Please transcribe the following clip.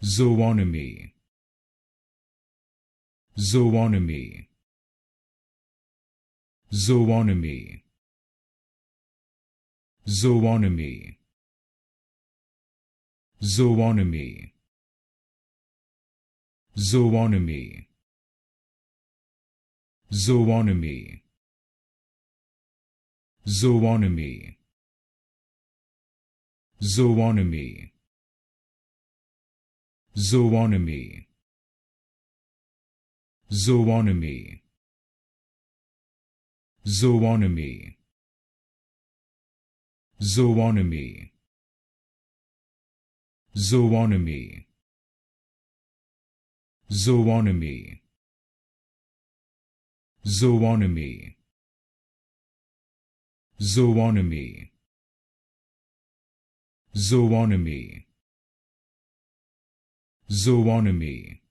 Zoonomy, Zoonomy, Zoonomy, Zoonomy, Zoonomy, Zoonomy, Zoonomy, Zoonomy, Zoonomy, Zoonomy, Zoonomy, Zoonomy, Zoonomy, Zoonomy, Zoonomy, Zoonomy, Zoonomy, Zoonomy, Zoonomy,